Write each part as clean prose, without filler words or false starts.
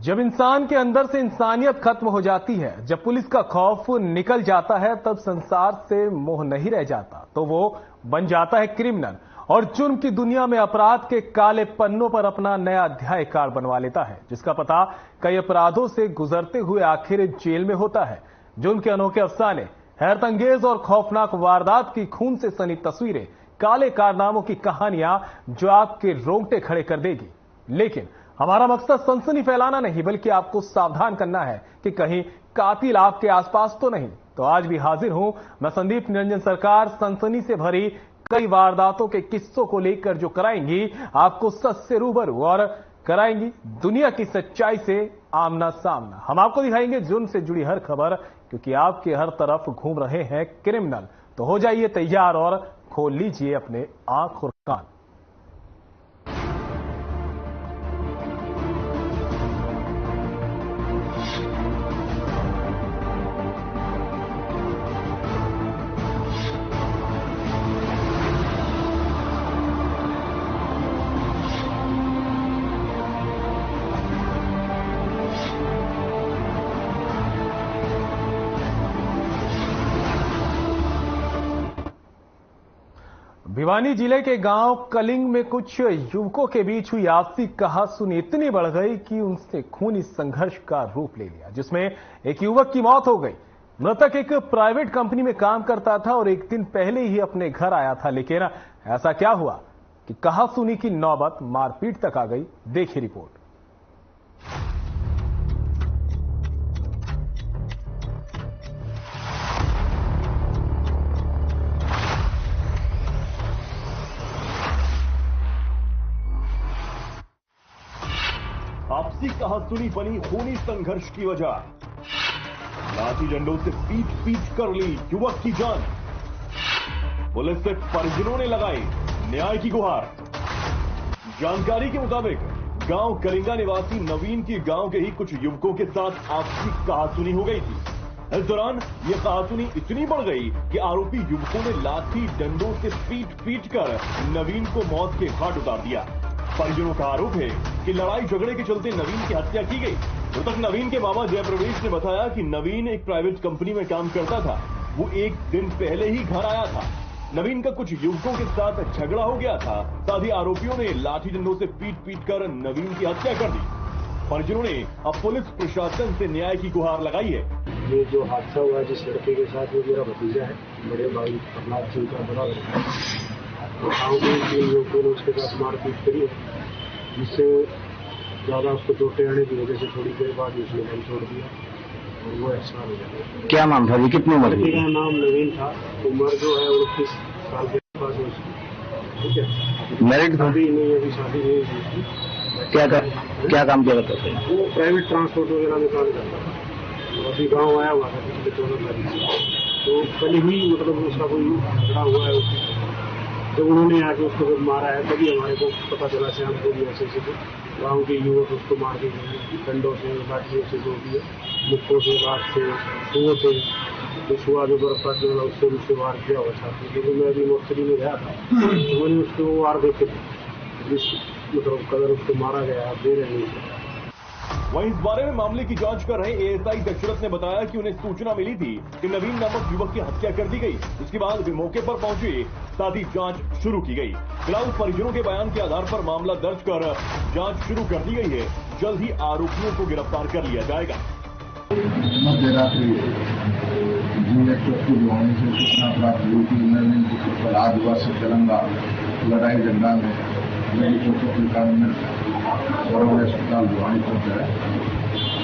जब इंसान के अंदर से इंसानियत खत्म हो जाती है, जब पुलिस का खौफ निकल जाता है, तब संसार से मोह नहीं रह जाता, तो वो बन जाता है क्रिमिनल और जुर्म की दुनिया में अपराध के काले पन्नों पर अपना नया अध्याय कार बनवा लेता है, जिसका पता कई अपराधों से गुजरते हुए आखिर जेल में होता है। जुर्म के अनोखे अफसाने, हैरतअंगेज और खौफनाक वारदात की खून से सनी तस्वीरें, काले कारनामों की कहानियां जो आपके रोंगटे खड़े कर देगी। लेकिन हमारा मकसद सनसनी फैलाना नहीं, बल्कि आपको सावधान करना है कि कहीं कातिल आपके आसपास तो नहीं। तो आज भी हाजिर हूं मैं, संदीप निरंजन सरकार, सनसनी से भरी कई वारदातों के किस्सों को लेकर, जो कराएंगी आपको सच से रूबरू और कराएंगी दुनिया की सच्चाई से आमना सामना। हम आपको दिखाएंगे जुर्म से जुड़ी हर खबर, क्योंकि आपके हर तरफ घूम रहे हैं क्रिमिनल। तो हो जाइए तैयार और खोल लीजिए अपने आंख और कान। भिवानी जिले के गांव कलिंग में कुछ युवकों के बीच हुई आपसी कहासुनी इतनी बढ़ गई कि उनसे खूनी संघर्ष का रूप ले लिया, जिसमें एक युवक की मौत हो गई। मृतक एक प्राइवेट कंपनी में काम करता था और एक दिन पहले ही अपने घर आया था, लेकिन ऐसा क्या हुआ कि कहासुनी की नौबत मारपीट तक आ गई। देखिए रिपोर्ट। आपसी कहासुनी बनी खूनी संघर्ष की वजह, लाठी डंडों से पीट पीट कर ली युवक की जान। पुलिस से परिजनों ने लगाई न्याय की गुहार। जानकारी के मुताबिक गांव कलिंगा निवासी नवीन की गांव के ही कुछ युवकों के साथ आपसी कहासुनी हो गई थी। इस दौरान यह कहासुनी इतनी बढ़ गई कि आरोपी युवकों ने लाठी डंडों से पीट पीट कर नवीन को मौत के घाट उतार दिया। परिजनों का आरोप है कि लड़ाई झगड़े के चलते नवीन की हत्या की गई। मृतक नवीन के मामा जयप्रवेश ने बताया कि नवीन एक प्राइवेट कंपनी में काम करता था। वो एक दिन पहले ही घर आया था। नवीन का कुछ युवकों के साथ झगड़ा हो गया था। साथ ही आरोपियों ने लाठी डंडों से पीट पीट कर नवीन की हत्या कर दी। परिजनों ने अब पुलिस प्रशासन से न्याय की गुहार लगाई है। ये जो हादसा हुआ है जिस लड़के के साथ, वो मेरा भतीजा है, बड़े भाई प्रहलाद सिंह का बड़ा लड़का है। गाँव के 3 लोगों ने उसके साथ मारपीट करी है, जिससे ज़्यादा उसको चोटें आने की वजह से थोड़ी देर बाद उसने दम छोड़ दिया और वो एक्सपायर हो गया। क्या नाम था? कितनी उम्र थी? मेरा नाम नवीन था। उम्र जो है 29 साल के पास है उसकी। ठीक है, मैरिड था? अभी नहीं, अभी शादी नहीं हुई उसकी। क्या काम किया करता था? वो प्राइवेट ट्रांसपोर्ट वगैरह में काम करता था। तो अभी गाँव आया हुआ था पिछले 14 तारीख से। तो कल ही मतलब उसका कोई झगड़ा हुआ है उसकी। जब उन्होंने आके उसको जब मारा है, तभी हमारे को पता चला से हमको भी ऐसे गाँव के युवक उसको मार के गए, डंडों से, लाठियों से, जो भी है, मुक्कों से, बात से, कुओं से, तो सुहा जो बर्फ जो है उससे उससे वार किया हुआ था। क्योंकि मैं अभी मोर्चरी में गया था, तो मैंने उसको वार देखे थे, जिस मतलब कदर उसको मारा गया दे रहे हैं। वहीं इस बारे में मामले की जांच कर रहे एएसआई दशरथ ने बताया कि उन्हें सूचना मिली थी कि नवीन नामक युवक की हत्या कर दी गई। इसके बाद वे मौके पर पहुंचे, साथ ही जांच शुरू की गई। फिलहाल परिजनों के बयान के आधार पर मामला दर्ज कर जांच शुरू कर दी गई है। जल्द ही आरोपियों को गिरफ्तार कर लिया जाएगा। मध्य रात्रि से सूचना प्राप्त हुई कि नवीन पुत्र पर आदिवासी तेलंगा लड़ाई झगड़ा में मेडिकल के कारण में अस्पताल भिवानी पहुंचा है।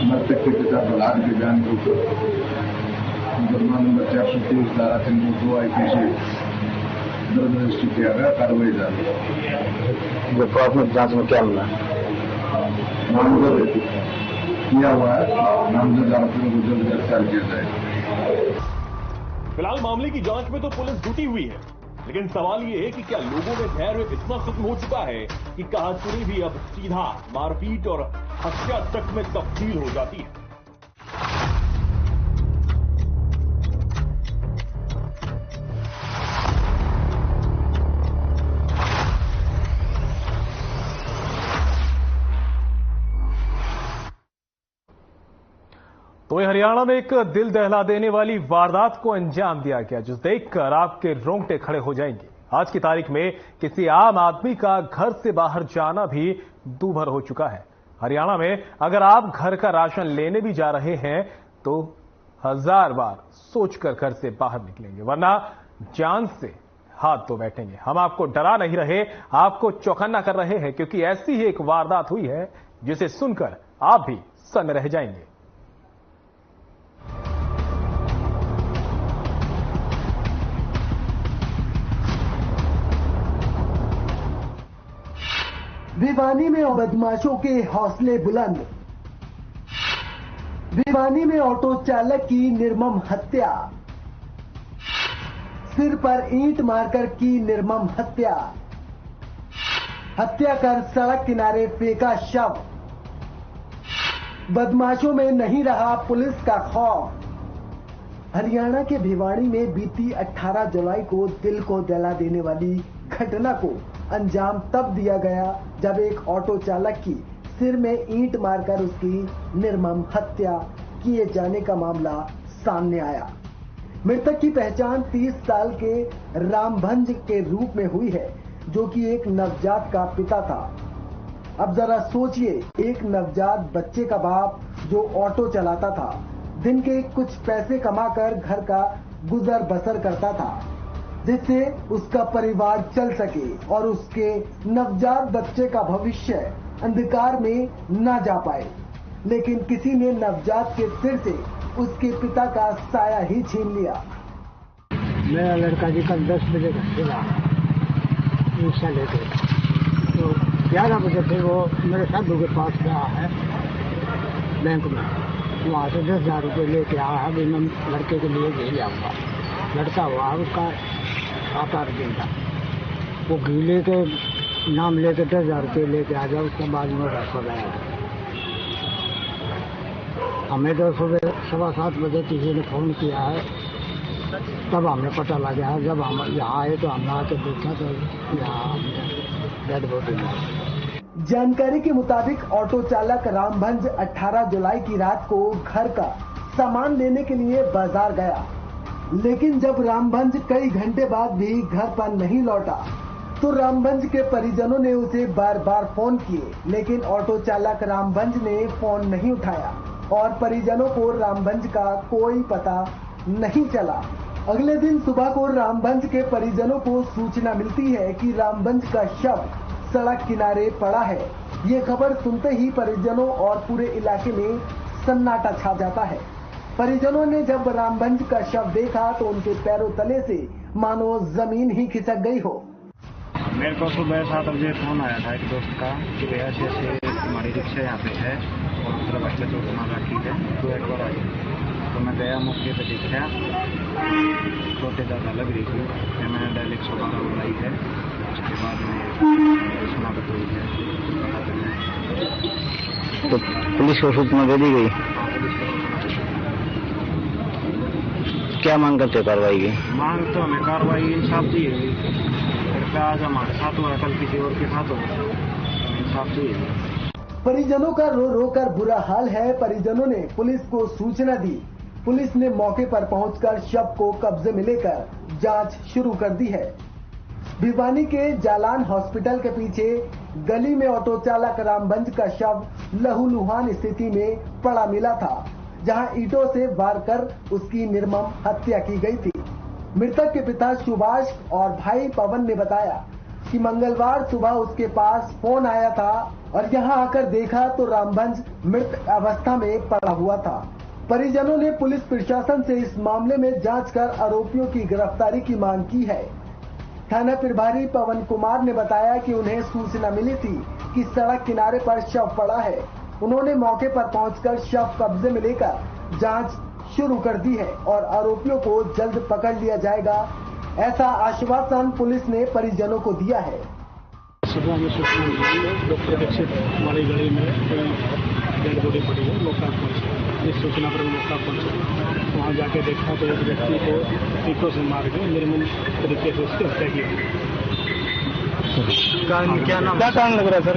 मृतक के पिता प्रहलाद के बयान के ऊपर मुकदमा नंबर 423 धारा 302 IPC दर्ज रजिस्टर किया गया। कार्रवाई जारी है। जो प्राथमिक जांच में क्या मिला? नामजद किया हुआ है। नामजद आरोपियों को जल्द गिरफ्तार किया जाएगा। फिलहाल मामले की जांच में तो पुलिस जुटी हुई है, लेकिन सवाल ये है कि क्या लोगों में धैर्य इतना खत्म हो चुका है कि कहासुनी भी अब सीधा मारपीट और हत्या तक में तब्दील हो जाती है। तो हरियाणा में एक दिल दहला देने वाली वारदात को अंजाम दिया गया, जो देखकर आपके रोंगटे खड़े हो जाएंगे। आज की तारीख में किसी आम आदमी का घर से बाहर जाना भी दूभर हो चुका है। हरियाणा में अगर आप घर का राशन लेने भी जा रहे हैं तो 1000 बार सोचकर घर से बाहर निकलेंगे, वरना जान से हाथ धो बैठेंगे। हम आपको डरा नहीं रहे, आपको चौकन्ना कर रहे हैं, क्योंकि ऐसी ही एक वारदात हुई है जिसे सुनकर आप भी सन्न रह जाएंगे। भिवानी में बदमाशों के हौसले बुलंद। भिवानी में ऑटो चालक की निर्मम हत्या, सिर पर ईंट मारकर की निर्मम हत्या, हत्या कर सड़क किनारे फेंका शव। बदमाशों में नहीं रहा पुलिस का खौफ। हरियाणा के भिवानी में बीती 18 जुलाई को दिल को दहला देने वाली घटना को अंजाम तब दिया गया जब एक ऑटो चालक की सिर में ईंट मारकर उसकी निर्मम हत्या किए जाने का मामला सामने आया। मृतक की पहचान 30 साल के रामभंज के रूप में हुई है, जो कि एक नवजात का पिता था। अब जरा सोचिए, एक नवजात बच्चे का बाप जो ऑटो चलाता था, दिन के कुछ पैसे कमाकर घर का गुजर बसर करता था, जिससे उसका परिवार चल सके और उसके नवजात बच्चे का भविष्य अंधकार में न जा पाए। लेकिन किसी ने नवजात के सिर से उसके पिता का साया ही छीन लिया। मेरा लड़का जी कल 10 बजे घर से रहा रिक्शा लेकर, तो 11 बजे से वो मेरे साधु के पास गया है बैंक में। वहाँ से 10,000 रुपये लेके आया है, अभी मैं लड़के के लिए घी ले आऊँगा। लड़का हुआ उसका 7-8 दिन का, वो घी लेके नाम लेके 10,000 रुपये लेके आ जाओ। उसके बाद में घर पर गया। हमें तो सुबह 7:15 बजे किसी ने फोन किया है, तब हमें पता लगा है। जब हम यहाँ आए तो हमने आके देखा तो यहाँ डेड बॉडी में। जानकारी के मुताबिक ऑटो चालक रामभंज 18 जुलाई की रात को घर का सामान लेने के लिए बाजार गया, लेकिन जब रामभंज कई घंटे बाद भी घर पर नहीं लौटा तो रामभंज के परिजनों ने उसे बार बार फोन किए, लेकिन ऑटो चालक रामभंज ने फोन नहीं उठाया और परिजनों को रामभंज का कोई पता नहीं चला। अगले दिन सुबह को रामभंज के परिजनों को सूचना मिलती है कि रामभंज का शव सड़क किनारे पड़ा है। ये खबर सुनते ही परिजनों और पूरे इलाके में सन्नाटा छा जाता है। परिजनों ने जब रामभंज का शव देखा तो उनके पैरों तले से मानो जमीन ही खिसक गई हो। मेरे को सुबह 7 बजे फोन आया था एक दोस्त का कि भैया ऐसे तुम्हारी रिक्शा यहाँ पे है और दूसरा बच्चा जो तुम्हारा रखी है, तो एक बार आई। तो मैं गया, मौके पर देखा, छोटे ज़्यादा लग रही थी। फिर मैंने डायरेक्ट 112 बुलाई है। उसके बाद में सुना बताई है। तो पुलिस को सूचना दे दी गई। क्या मांग करते कार्रवाई की? मांग तो हमें कार्रवाई इंसाफ चाहिए। लड़का आज हमारे साथ हुआ, कल किसी और के साथ होगा, इंसाफ चाहिए। परिजनों का रो रो कर बुरा हाल है। परिजनों ने पुलिस को सूचना दी। पुलिस ने मौके पर पहुंचकर शव को कब्जे में लेकर जांच शुरू कर दी है। भिवानी के जालान हॉस्पिटल के पीछे गली में ऑटो चालक रामभंज का शव लहूलुहान स्थिति में पड़ा मिला था, जहां ईंटों से वार कर उसकी निर्मम हत्या की गई थी। मृतक के पिता सुभाष और भाई पवन ने बताया कि मंगलवार सुबह उसके पास फोन आया था और यहां आकर देखा तो रामभंज मृत अवस्था में पड़ा हुआ था। परिजनों ने पुलिस प्रशासन से इस मामले में जांच कर आरोपियों की गिरफ्तारी की मांग की है। थाना प्रभारी पवन कुमार ने बताया कि उन्हें सूचना मिली थी कि सड़क किनारे पर शव पड़ा है। उन्होंने मौके पर पहुंचकर शव कब्जे में लेकर जांच शुरू कर दी है और आरोपियों को जल्द पकड़ लिया जाएगा, ऐसा आश्वासन पुलिस ने परिजनों को दिया है। सुबह में सूचना मिली, डॉक्टर दीक्षित हमारी गली में डेड बॉडी पड़ी है। मौका पहुंचा, इस सूचना पर मौका पहुंचा, वहाँ जाके देखा तो एक व्यक्ति को ईंटों से मार के निर्मम तरीके से उसकी हत्या की। क्या नाम, क्या कारण लग रहा है सर?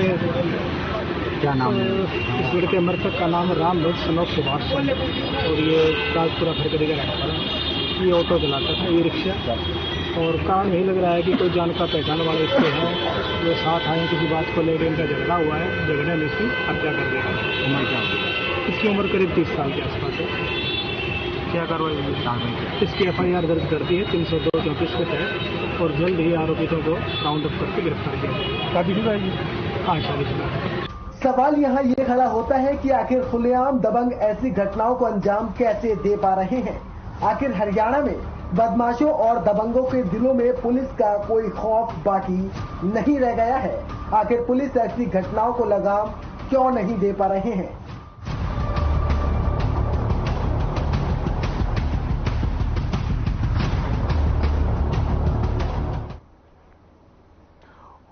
क्या नाम है? इस लड़के मृतक का नाम रामभक्त सनोक सुभाष और ये राजपुरा फरकड़ी का रहने वाला है। ये ऑटो चलाता था, ये रिक्शा, और कारण यही लग रहा है कि कोई जान का पहचान वाले इसके हैं, वो साथ आए, किसी बात को लेकर इनका झगड़ा हुआ है, झगड़े में इसकी हत्या कर दिया। उम्र क्या होगी? इसकी उम्र करीब 30 साल के आसपास है। क्या कार्रवाई हुई? इसकी FIR दर्ज कर दी है 302-34 के तहत, और जल्द ही आरोपितों को राउंड अप करके गिरफ्तार किया जाएगा। शादीशुदा है ये? हाँ, शादीशुदा है। सवाल यहाँ ये खड़ा होता है कि आखिर खुलेआम दबंग ऐसी घटनाओं को अंजाम कैसे दे पा रहे हैं। आखिर हरियाणा में बदमाशों और दबंगों के दिलों में पुलिस का कोई खौफ बाकी नहीं रह गया है। आखिर पुलिस ऐसी घटनाओं को लगाम क्यों नहीं दे पा रहे हैं।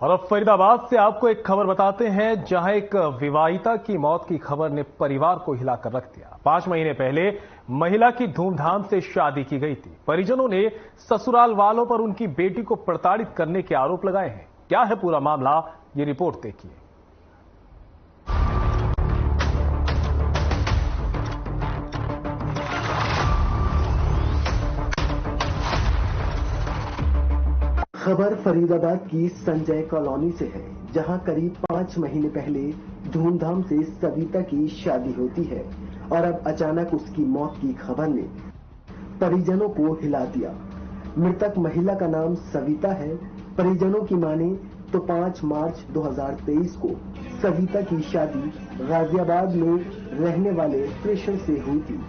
और अब फरीदाबाद से आपको एक खबर बताते हैं, जहां एक विवाहिता की मौत की खबर ने परिवार को हिलाकर रख दिया। 5 महीने पहले महिला की धूमधाम से शादी की गई थी। परिजनों ने ससुराल वालों पर उनकी बेटी को प्रताड़ित करने के आरोप लगाए हैं। क्या है पूरा मामला, ये रिपोर्ट देखिए। खबर फरीदाबाद की संजय कॉलोनी से है, जहां करीब 5 महीने पहले धूमधाम से सविता की शादी होती है और अब अचानक उसकी मौत की खबर ने परिजनों को हिला दिया। मृतक महिला का नाम सविता है। परिजनों की माने तो 5 मार्च 2023 को सविता की शादी गाजियाबाद में रहने वाले कृष्ण से हुई थी,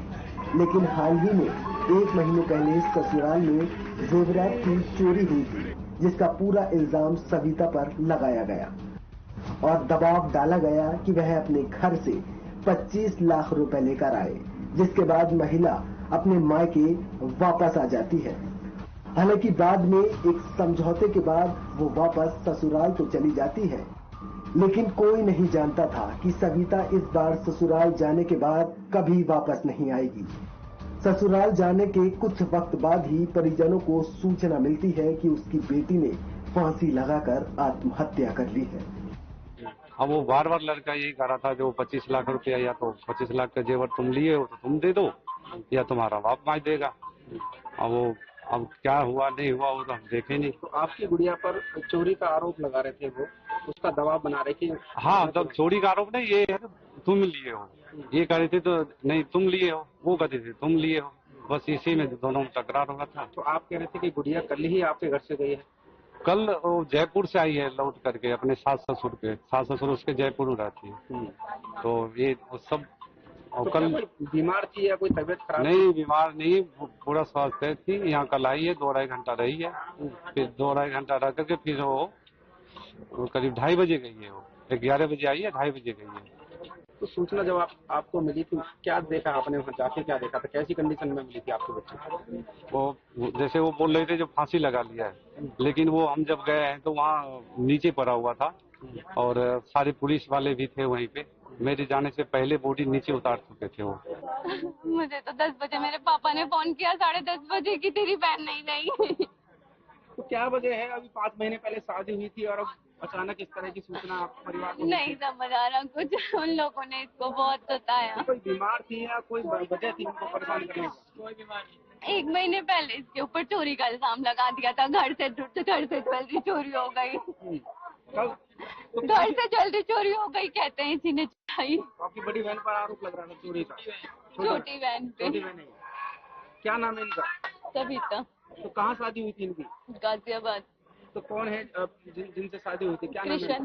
लेकिन हाल ही में 1 महीने पहले ससुराल में जेवरात की चोरी हुई थी, जिसका पूरा इल्जाम सविता पर लगाया गया और दबाव डाला गया कि वह अपने घर से 25 लाख रुपए लेकर आए, जिसके बाद महिला अपने मायके वापस आ जाती है। हालांकि बाद में एक समझौते के बाद वो वापस ससुराल तो चली जाती है, लेकिन कोई नहीं जानता था कि सविता इस बार ससुराल जाने के बाद कभी वापस नहीं आएगी। ससुराल जाने के कुछ वक्त बाद ही परिजनों को सूचना मिलती है कि उसकी बेटी ने फांसी लगाकर आत्महत्या कर ली है। अब वो बार बार लड़का यही कह रहा था, जो 25 लाख रुपया या तो 25 लाख का जेवर तुम लिए हो तो तुम दे दो, या तुम्हारा बाप माई देगा। अब क्या हुआ नहीं हुआ वो तो हम देखे नहीं। तो आपकी गुड़िया पर चोरी का आरोप लगा रहे थे, वो उसका दबाव बना रहे थे। हाँ, तब चोरी का आरोप नहीं, ये है तुम लिए हो, ये कह रहे थे तो नहीं तुम लिए हो, वो कहते थे तुम लिए हो, बस इसी में दोनों में तकरार हो रहा था। तो आप कह रहे थे कि गुड़िया कल ही आपके घर से गई है? कल वो जयपुर से आई है लौट करके अपने सास ससुर उसके जयपुर में रहती है। तो ये सब और तो कल बीमार थी या कोई तबीयत खराब? नहीं, बीमार नहीं, पूरा स्वास्थ्य थी। यहाँ कल आई है, 2-2.5 घंटा रही है, फिर 2-2.5 घंटा रह करके फिर वो करीब 2:30 बजे गई है। वो 11 बजे आई है, 2:30 बजे गई है। तो सूचना जब आपको मिली थी, क्या देखा आपने वहाँ जाके, क्या देखा था, कैसी कंडीशन में मिली थी आपके बच्चे को? वो जैसे वो बोल रहे थे जो फांसी लगा लिया है, लेकिन वो हम जब गए हैं तो वहाँ नीचे पड़ा हुआ था और सारे पुलिस वाले भी थे वहीं पे। मेरे जाने से पहले बॉडी नीचे उतार चुके थे वो। मुझे तो 10 बजे मेरे पापा ने फोन किया, 10:30 बजे की तेरी बहन नहीं रही। तो क्या वजह है? अभी 5 महीने पहले शादी हुई थी और अब अचानक इस तरह की सूचना आपके परिवार को? नहीं समझ आ रहा कुछ, उन लोगों ने इसको बहुत सताया। कोई बीमार थी या कोई वजह थी इनको परेशान करने की? कोई बीमार नहीं। 1 महीने पहले इसके ऊपर चोरी का इल्जाम लगा दिया था। घर से ज्वेलरी चोरी हो गई। कब? घर से ज्वेलरी चोरी हो गई कहते हैं, इसी ने चुराई। आपकी बड़ी बहन पर आरोप लग रहा था चोरी का? छोटी बहन पे। छोटी बहन है। क्या नाम है इनका? सविता। तो कहाँ शादी हुई थी इनकी? गाजियाबाद। तो कौन है जिनसे शादी हुई थी, क्या नाम है? कृष्ण।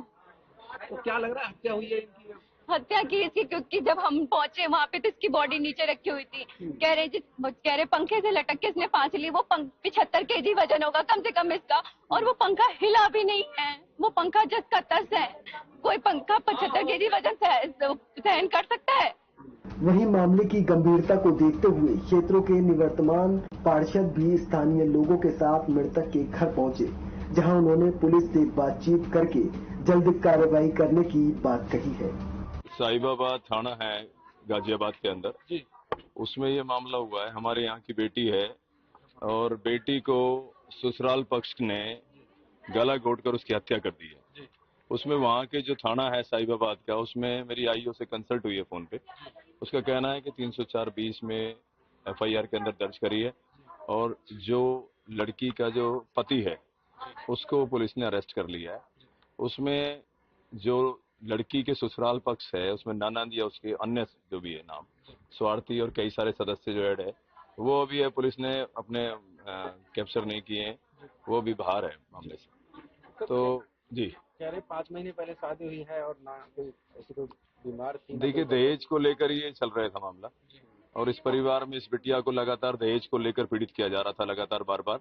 तो क्या लग रहा है हत्या हुई है इनकी? हत्या की इसकी, क्योंकि जब हम पहुंचे वहाँ पे तो इसकी बॉडी नीचे रखी हुई थी। कह रहे पंखे से लटक के इसने फांसी ली। वो 75 kg वजन होगा कम से कम इसका, और वो पंखा हिला भी नहीं है। वो पंखा जस्ट कतस है। कोई पंखा 75 kg वजन सहन कर सकता है? वहीं मामले की गंभीरता को देखते हुए क्षेत्रों के निवर्तमान पार्षद भी स्थानीय लोगों के साथ मृतक के घर पहुंचे, जहां उन्होंने पुलिस से बातचीत करके जल्द कार्रवाई करने की बात कही है। साहिबाबाद थाना है गाजियाबाद के अंदर जी, उसमें ये मामला हुआ है। हमारे यहाँ की बेटी है और बेटी को ससुराल पक्ष ने गला घोंट कर उसकी हत्या कर दी है। उसमें वहाँ के जो थाना है साहिबाबाद का, उसमें मेरी आईओ से कंसल्ट हुई है फोन पे। उसका कहना है कि 304(20) में एफआईआर के अंदर दर्ज करी है और जो लड़की का जो पति है उसको पुलिस ने अरेस्ट कर लिया है। उसमें जो लड़की के ससुराल पक्ष है उसमें ननद या उसके अन्य जो भी है नाम स्वार्थी और कई सारे सदस्य जो ऐड है वो अभी है, पुलिस ने अपने कैप्चर नहीं किए हैं, वो भी बाहर है मामले से। तो जी कह रहे 5 महीने पहले शादी हुई है और ना कोई ऐसी कोई बीमार थी। देखिए, दहेज को लेकर ये चल रहा था मामला और इस परिवार में इस बिटिया को लगातार दहेज को लेकर पीड़ित किया जा रहा था लगातार बार बार,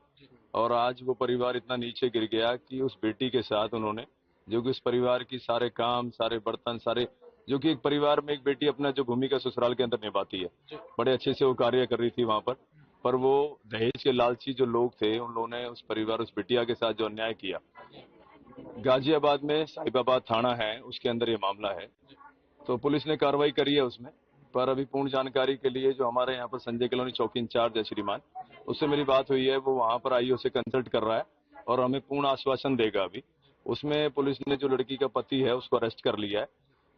और आज वो परिवार इतना नीचे गिर गया कि उस बेटी के साथ उन्होंने, जो कि उस परिवार की सारे काम, सारे बर्तन, सारे, जो कि एक परिवार में एक बेटी अपना जो भूमिका ससुराल के अंदर निभाती है, बड़े अच्छे से वो कार्य कर रही थी वहां पर वो दहेज के लालची जो लोग थे उन लोगों ने उस परिवार, उस बिटिया के साथ जो अन्याय किया। गाजियाबाद में साहिबाबाद थाना है, उसके अंदर ये मामला है, तो पुलिस ने कार्रवाई करी है उसमें। पर अभी पूर्ण जानकारी के लिए जो हमारे यहाँ पर संजय कॉलोनी चौकी इंचार्ज है श्रीमान, उससे मेरी बात हुई है, वो वहां पर आईओ से कंसल्ट कर रहा है और हमें पूर्ण आश्वासन देगा। अभी उसमें पुलिस ने जो लड़की का पति है उसको अरेस्ट कर लिया है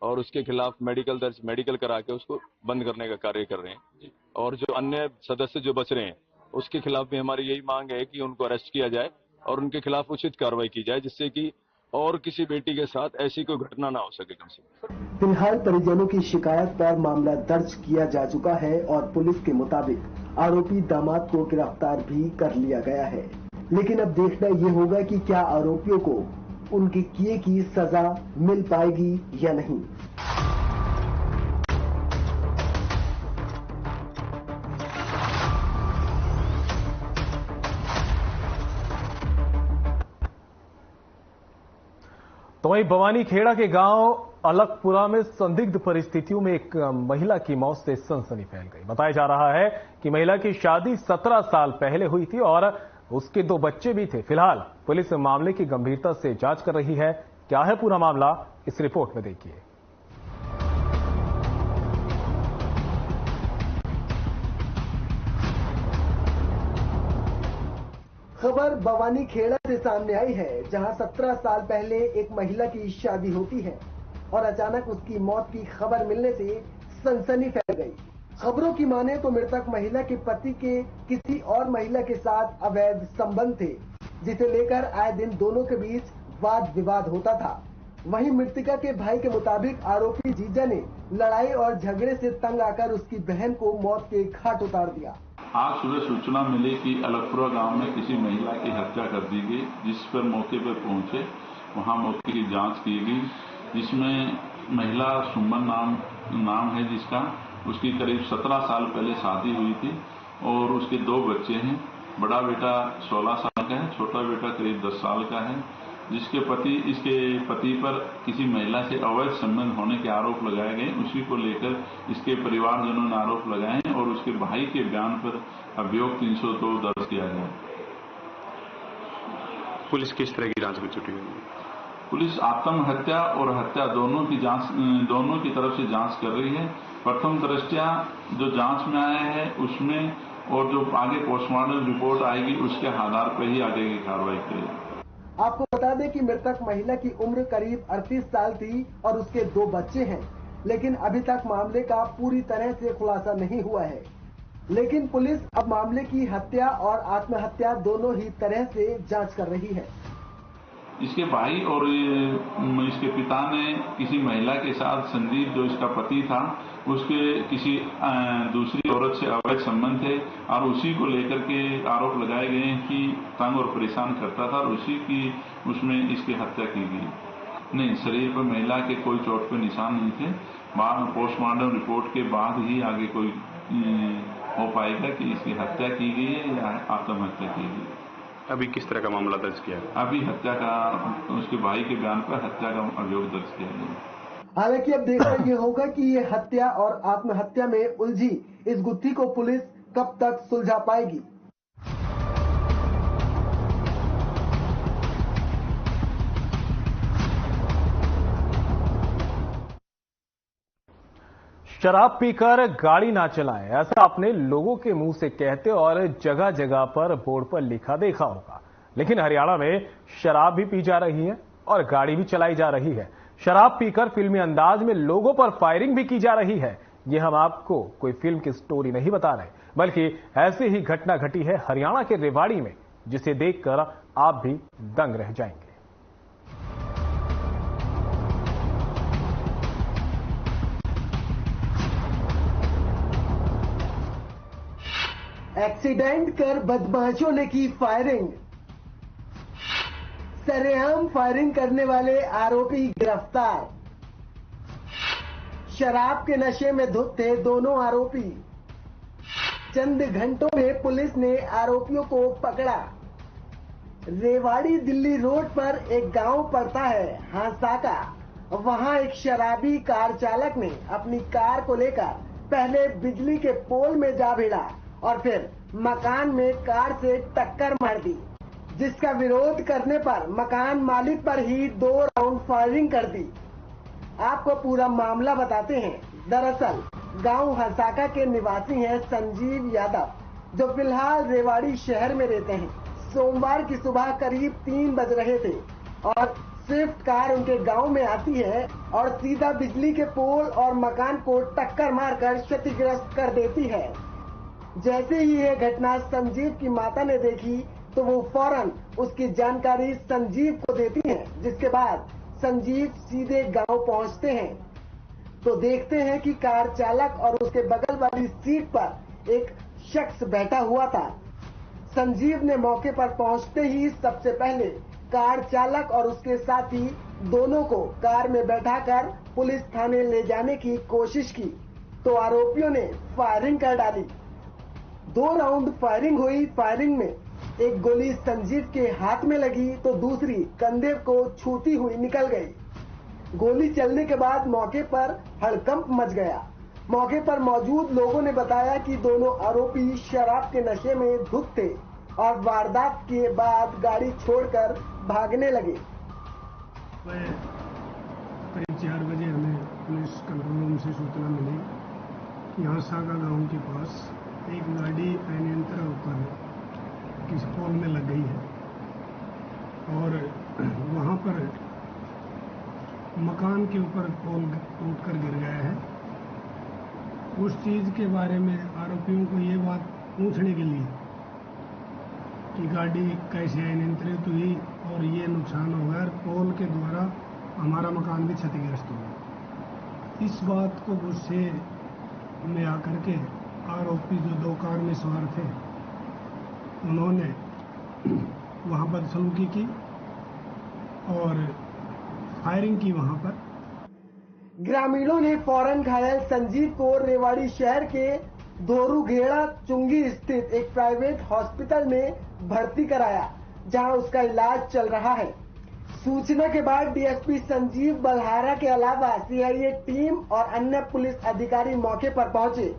और उसके खिलाफ मेडिकल करा के उसको बंद करने का कार्य कर रहे हैं, और जो अन्य सदस्य जो बच रहे हैं उसके खिलाफ भी हमारी यही मांग है कि उनको अरेस्ट किया जाए और उनके खिलाफ उचित कार्रवाई की जाए, जिससे कि और किसी बेटी के साथ ऐसी कोई घटना ना हो सके कम से कम। फिलहाल परिजनों की शिकायत पर मामला दर्ज किया जा चुका है और पुलिस के मुताबिक आरोपी दामाद को गिरफ्तार भी कर लिया गया है। लेकिन अब देखना ये होगा कि क्या आरोपियों को उनके किए की सजा मिल पाएगी या नहीं। तो वहीं भवानीखेड़ा के गांव अलकपुरा में संदिग्ध परिस्थितियों में एक महिला की मौत से सनसनी फैल गई। बताया जा रहा है कि महिला की शादी 17 साल पहले हुई थी और उसके 2 बच्चे भी थे। फिलहाल पुलिस मामले की गंभीरता से जांच कर रही है। क्या है पूरा मामला, इस रिपोर्ट में देखिए। खबर भवानीखेड़ा से सामने आई है, जहां 17 साल पहले एक महिला की शादी होती है और अचानक उसकी मौत की खबर मिलने से सनसनी फैल गई। खबरों की माने तो मृतक महिला के पति के किसी और महिला के साथ अवैध संबंध थे, जिसे लेकर आए दिन दोनों के बीच वाद विवाद होता था। वहीं मृतका के भाई के मुताबिक आरोपी जीजा ने लड़ाई और झगड़े से तंग आकर उसकी बहन को मौत के घाट उतार दिया। आज सुबह सूचना मिली कि अलकपुरा गांव में किसी महिला की हत्या कर दी गई, जिस पर मौके पर पहुंचे, वहां मौके की जांच की गई, जिसमें महिला सुमन नाम है जिसका, उसकी करीब 17 साल पहले शादी हुई थी और उसके 2 बच्चे हैं। बड़ा बेटा 16 साल का है, छोटा बेटा करीब 10 साल का है, जिसके इसके पति पर किसी महिला से अवैध संबंध होने के आरोप लगाए गए। उसी को लेकर इसके परिवारजनों ने आरोप लगाए और उसके भाई के बयान पर अभियोग 302 दर्ज किया गया। पुलिस किस तरह की जांच में जुटी हुई है? पुलिस आत्महत्या और हत्या दोनों की तरफ से जांच कर रही है। प्रथम दृष्टया जो जांच में आया है उसमें और जो आगे पोस्टमार्टम रिपोर्ट आएगी उसके आधार पर ही आगे की कार्रवाई करेगी। आपको बता दें कि मृतक महिला की उम्र करीब 38 साल थी और उसके 2 बच्चे हैं, लेकिन अभी तक मामले का पूरी तरह से खुलासा नहीं हुआ है। लेकिन पुलिस अब मामले की हत्या और आत्महत्या दोनों ही तरह से जांच कर रही है। इसके भाई और इसके पिता ने किसी महिला के साथ संदीप जो इसका पति था उसके किसी दूसरी औरत से अवैध संबंध थे और उसी को लेकर के आरोप लगाए गए कि तंग और परेशान करता था और उसमें इसकी हत्या की गई। नहीं, शरीर पर महिला के कोई चोट पे निशान नहीं थे। पोस्टमार्टम रिपोर्ट के बाद ही आगे कोई हो पाएगा कि इसकी हत्या की गई है या आत्महत्या की गई। अभी किस तरह का मामला दर्ज किया है? अभी हत्या का, उसके भाई के बयान पर हत्या का अभियोग दर्ज किया गया। हालांकि अब देखना ये होगा कि ये हत्या और आत्महत्या में उलझी इस गुत्थी को पुलिस कब तक सुलझा पाएगी। शराब पीकर गाड़ी ना चलाएं, ऐसा आपने लोगों के मुंह से कहते और जगह जगह पर बोर्ड पर लिखा देखा होगा। लेकिन हरियाणा में शराब भी पी जा रही है और गाड़ी भी चलाई जा रही है। शराब पीकर फिल्मी अंदाज में लोगों पर फायरिंग भी की जा रही है। ये हम आपको कोई फिल्म की स्टोरी नहीं बता रहे, बल्कि ऐसी ही घटना घटी है हरियाणा के रेवाड़ी में, जिसे देखकर आप भी दंग रह जाएंगे। एक्सीडेंट कर बदमाशों ने की फायरिंग। सरेआम फायरिंग करने वाले आरोपी गिरफ्तार। शराब के नशे में धुत थे दोनों आरोपी। चंद घंटों में पुलिस ने आरोपियों को पकड़ा। रेवाड़ी दिल्ली रोड पर एक गांव पड़ता है हांसाका। वहां एक शराबी कार चालक ने अपनी कार को लेकर पहले बिजली के पोल में जा भिड़ा और फिर मकान में कार से टक्कर मार दी, जिसका विरोध करने पर मकान मालिक पर ही 2 राउंड फायरिंग कर दी। आपको पूरा मामला बताते हैं। दरअसल गांव हंसाका के निवासी हैं संजीव यादव, जो फिलहाल रेवाड़ी शहर में रहते हैं। सोमवार की सुबह करीब 3 बज रहे थे और स्विफ्ट कार उनके गांव में आती है और सीधा बिजली के पोल और मकान को टक्कर मारकर क्षतिग्रस्त कर देती है। जैसे ही यह घटना संजीव की माता ने देखी तो वो फौरन उसकी जानकारी संजीव को देती हैं, जिसके बाद संजीव सीधे गांव पहुंचते हैं तो देखते हैं कि कार चालक और उसके बगल वाली सीट पर एक शख्स बैठा हुआ था। संजीव ने मौके पर पहुंचते ही सबसे पहले कार चालक और उसके साथी दोनों को कार में बैठाकर पुलिस थाने ले जाने की कोशिश की तो आरोपियों ने फायरिंग कर डाली। 2 राउंड फायरिंग हुई। फायरिंग में एक गोली संजीव के हाथ में लगी तो दूसरी कंधे को छूती हुई निकल गई। गोली चलने के बाद मौके पर हड़कंप मच गया। मौके पर मौजूद लोगों ने बताया कि दोनों आरोपी शराब के नशे में धुत थे और वारदात के बाद गाड़ी छोड़कर भागने लगे। करीब 4 बजे हमें पुलिस कंट्रोल रूम से सूचना मिली कि यहाँ सागा गांव के पास एक गाड़ी अनियंत्रित होकर किसी पोल में लग गई है और वहाँ पर मकान के ऊपर पोल टूटकर गिर गया है। उस चीज़ के बारे में आरोपियों को ये बात पूछने के लिए कि गाड़ी कैसे अनियंत्रित हुई और ये नुकसान हो गया, पोल के द्वारा हमारा मकान भी क्षतिग्रस्त हो गया। इस बात को गुस्से में आकर के आरोपी जो 2 कार में सवार थे उन्होंने वहाँ बदसलूकी की और फायरिंग की वहाँ पर। ग्रामीणों ने फौरन घायल संजीव को रेवाड़ी शहर के धोरूघेड़ा चुंगी स्थित एक प्राइवेट हॉस्पिटल में भर्ती कराया, जहां उसका इलाज चल रहा है। सूचना के बाद डीएसपी संजीव बल्हारा के अलावा सीआईए टीम और अन्य पुलिस अधिकारी मौके पर पहुंचे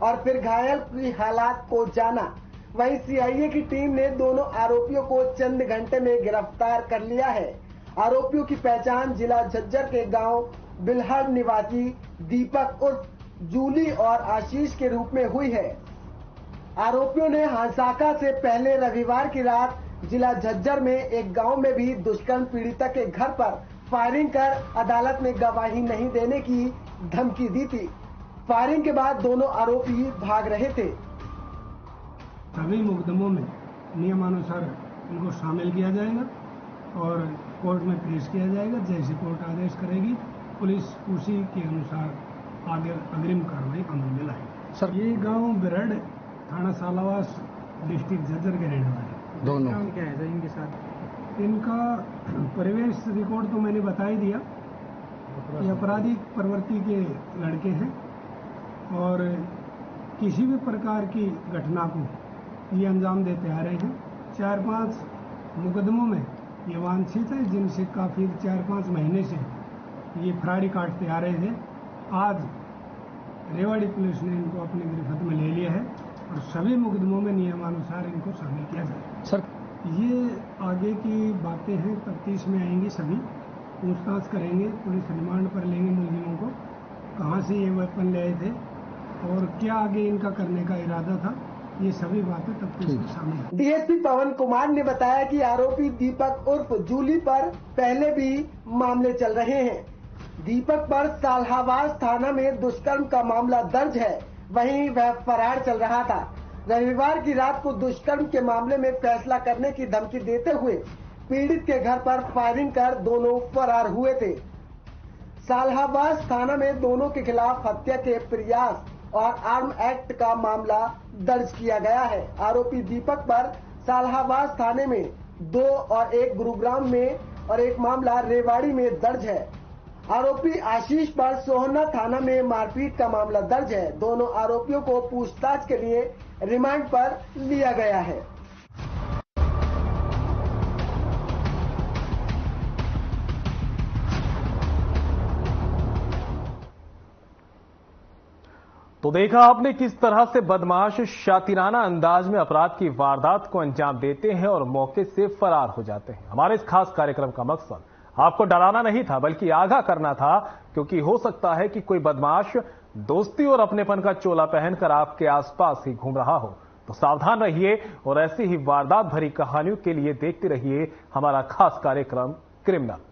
और फिर घायल की हालात को जाना। वहीं सीआईए की टीम ने दोनों आरोपियों को चंद घंटे में गिरफ्तार कर लिया है। आरोपियों की पहचान जिला झज्जर के गांव बिल्हड़ निवासी दीपक उर्फ जूली और आशीष के रूप में हुई है। आरोपियों ने हांसाका से पहले रविवार की रात जिला झज्जर में एक गांव में भी दुष्कर्म पीड़िता के घर पर फायरिंग कर अदालत में गवाही नहीं देने की धमकी दी थी। फायरिंग के बाद दोनों आरोपी भाग रहे थे। सभी मुकदमों में नियमानुसार इनको शामिल किया जाएगा और कोर्ट में पेश किया जाएगा। जैसे कोर्ट आदेश करेगी पुलिस उसी के अनुसार आगे अग्रिम कार्रवाई अमल में लाएगी। सर, ये गांव बिरड़ थाना सालावास डिस्ट्रिक्ट झज्जर के रहने वाले दोनों क्या है इनके साथ? इनका परिवेश रिकॉर्ड तो मैंने बता ही दिया। ये आपराधिक प्रवृत्ति के लड़के हैं और किसी भी प्रकार की घटना को ये अंजाम देते आ रहे हैं। 4-5 मुकदमों में ये वांछित है, जिनसे काफी 4-5 महीने से ये फरारी काटते आ रहे थे। आज रेवाड़ी पुलिस ने इनको अपनी गिरफ्त में ले लिया है और सभी मुकदमों में नियमानुसार इनको शामिल किया जाए। सर, ये आगे की बातें हैं, तफ्तीश में आएंगी, सभी पूछताछ करेंगे, पुलिस रिमांड पर लेंगे मुलजिमों को, कहाँ से ये वेपन ले आए थे और क्या आगे इनका करने का इरादा था, ये सभी बातें तब पुलिस के सामने आई। डीएसपी पवन कुमार ने बताया कि आरोपी दीपक उर्फ जूली पर पहले भी मामले चल रहे हैं। दीपक पर सालहाबाद थाना में दुष्कर्म का मामला दर्ज है, वहीं वह फरार चल रहा था। रविवार की रात को दुष्कर्म के मामले में फैसला करने की धमकी देते हुए पीड़ित के घर पर फायरिंग कर दोनों फरार हुए थे। सालहाबाद थाना में दोनों के खिलाफ हत्या के प्रयास और आर्म एक्ट का मामला दर्ज किया गया है। आरोपी दीपक पर सालहाबाद थाने में 2 और 1 गुरुग्राम में और 1 मामला रेवाड़ी में दर्ज है। आरोपी आशीष पर सोहना थाना में मारपीट का मामला दर्ज है। दोनों आरोपियों को पूछताछ के लिए रिमांड पर लिया गया है। तो देखा आपने किस तरह से बदमाश शातिराना अंदाज में अपराध की वारदात को अंजाम देते हैं और मौके से फरार हो जाते हैं। हमारे इस खास कार्यक्रम का मकसद आपको डराना नहीं था, बल्कि आगाह करना था, क्योंकि हो सकता है कि कोई बदमाश दोस्ती और अपनेपन का चोला पहनकर आपके आसपास ही घूम रहा हो। तो सावधान रहिए और ऐसी ही वारदात भरी कहानियों के लिए देखते रहिए हमारा खास कार्यक्रम क्रिमिनल।